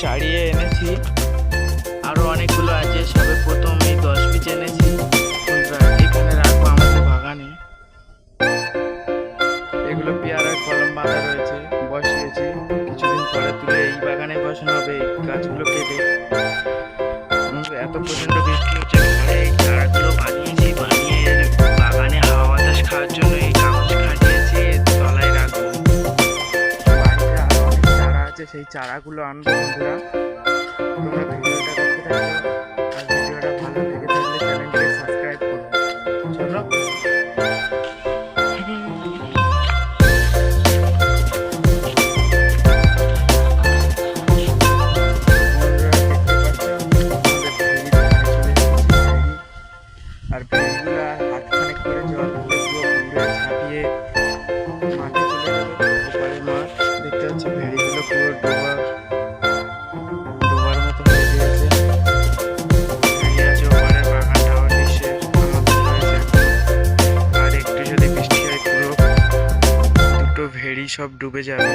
চাড়িয়ে এনেছি, আরো অনেকগুলো আছে, সবে প্রথম এই 10 পিস এনেছি। এখানে রাখবো আমাদের বাগানে। এগুলো পেয়ারার কলম বাঁধা রয়েছে, বসিয়েছি। কিছুদিন পরে তুলে এই বাগানে বসানো হবে এই গাছগুলো কেটে। এত প্রচন্ড বৃষ্টি হচ্ছে, ঘরে এই চারাগুলো বানিয়েছি, বানিয়ে বাগানে হাওয়া বাতাস খাওয়ার জন্য এই কাগজ খাটিয়েছি, তলায় রাখবো। বাড়িতে আরো অনেক চারা আছে, সেই চারাগুলো আনবো। বন্ধুরা, তোমরা ভিডিওটা দেখতে থাকো, আর ভিডিওটা ভালো লেগে থাকলে চ্যানেলটিকে সাবস্ক্রাইব করো। চলো। আর ভেড়িগুলো আর হাতখানেক করে জল হলে পুরো ঘুরে ছাপিয়ে মাঠে চলে যাবে। ওপারে মাঠ দেখতে পাচ্ছি, ভেড়িগুলো পুরো ডোবার মতো হয়ে গিয়েছে। ভেড়ি আছে ওপারে, বাগানটা আমার নিঃশেষ মতো রয়েছে। আর একটু যদি বৃষ্টি হয় পুরো দুটো ভেড়ি সব ডুবে যাবে।